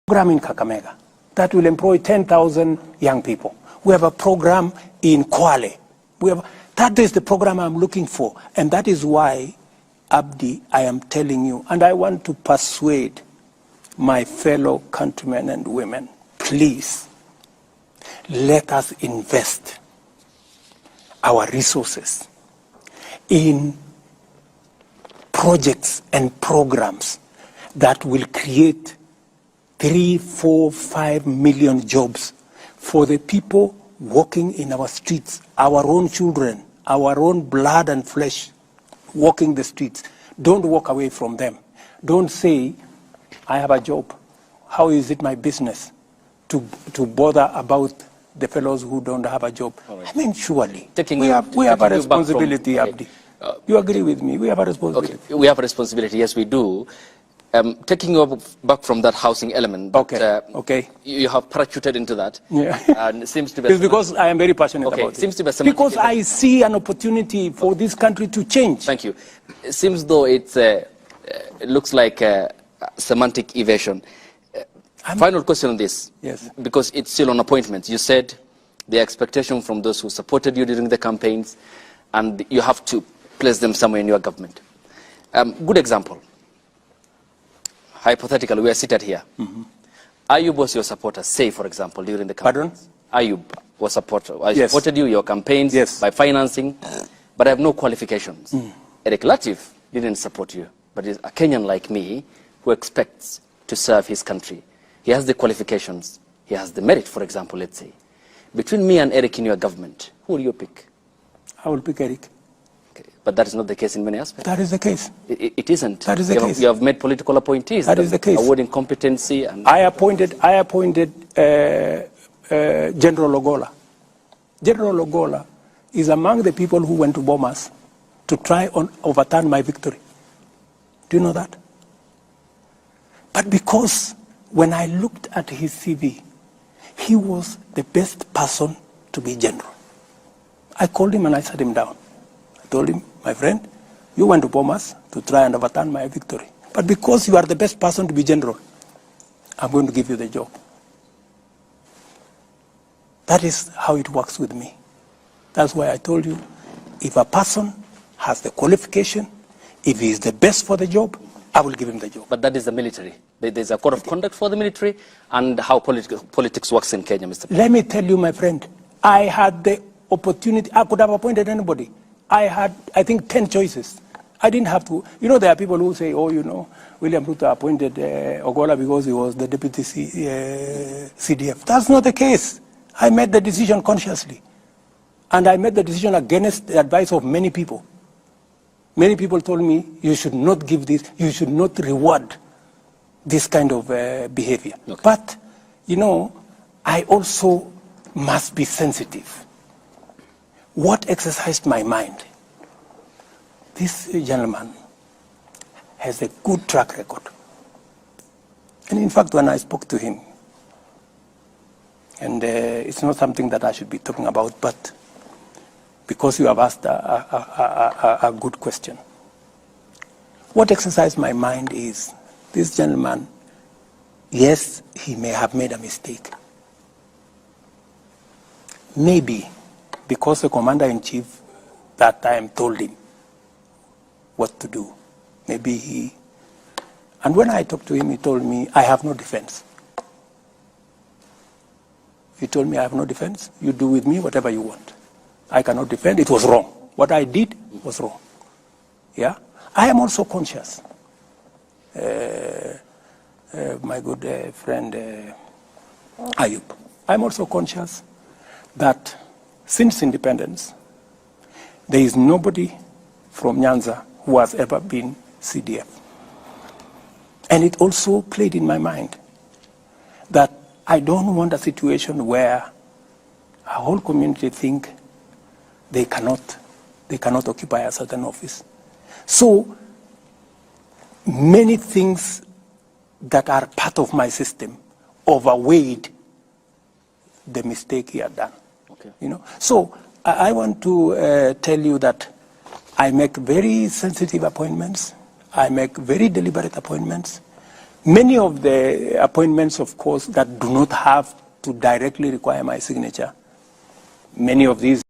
program in Kakamega that will employ 10,000 young people. We have a program in Kwale. That is the program I'm looking for. And that is why, Abdi, I am telling you, and I want to persuade my fellow countrymen and women, please, let us invest our resources in projects and programs that will create 3, 4, 5 million jobs for the people walking in our streets, our own children, our own blood and flesh walking the streets. Don't walk away from them. Don't say, I have a job. How is it my business to bother about the fellows who don't have a job? Right. I mean, surely. We have a responsibility, Abdi. You agree with me? We have a responsibility. Okay. We have a responsibility, yes, we do. Taking you back from that housing element, that, you have parachuted into that. Yeah. And it seems to be it's because I am very passionate about it. Seems to be because I see an opportunity for this country to change. Thank you. It seems though it looks like a semantic evasion. Final question on this. Yes. Because it's still on appointments. You said the expectation from those who supported you during the campaigns, and you have to place them somewhere in your government. Good example. Hypothetically, we are seated here. Mm-hmm. Ayub was your supporter, say, for example, during the campaign. Pardon? Ayub was supporter. I supported you, your campaigns, by financing, but I have no qualifications. Eric Latif didn't support you, but is a Kenyan like me who expects to serve his country. He has the qualifications. He has the merit, for example, let's say. Between me and Eric in your government, who will you pick? I will pick Eric. But that is not the case in many aspects. That is the case. It isn't. That is the case. You have made political appointees. That is the case. Awarding competency. And I appointed General Ogolla. General Ogolla is among the people who went to Bomas to try and overturn my victory. Do you know that? But because when I looked at his CV, he was the best person to be general. I called him and I sat him down. I told him, my friend, you went to Bomas to try and overturn my victory. But because you are the best person to be general, I'm going to give you the job. That is how it works with me. That's why I told you, if a person has the qualification, if he is the best for the job, I will give him the job. But that is the military. There's a code of conduct for the military and how politics works in Kenya, Mr. President. Let me tell you, my friend, I had the opportunity. I could have appointed anybody. I had, I think, 10 choices. I didn't have to. You know, there are people who say, oh, you know, William Ruto appointed Ogolla because he was the deputy CDF. That's not the case. I made the decision consciously. And I made the decision against the advice of many people. Many people told me, you should not give this, you should not reward this kind of behavior. Okay. But, you know, I also must be sensitive. What exercised my mind? This gentleman has a good track record. And in fact, when I spoke to him, and it's not something that I should be talking about, but because you have asked a good question. What exercised my mind is, this gentleman, yes, he may have made a mistake. Maybe because the commander-in-chief that time told him what to do. Maybe he... And when I talked to him, he told me, I have no defense. He told me, I have no defense. You do with me whatever you want. I cannot defend. It was wrong. What I did was wrong. Yeah? I am also conscious. My good friend Ayub. I'm also conscious that since independence, there is nobody from Nyanza who has ever been CDF. And it also played in my mind that I don't want a situation where a whole community think they cannot occupy a certain office. So many things that are part of my system overweighed the mistake he had done. Okay. You know? So I want to tell you that I make very sensitive appointments. I make very deliberate appointments. Many of the appointments, of course, that do not have to directly require my signature, many of these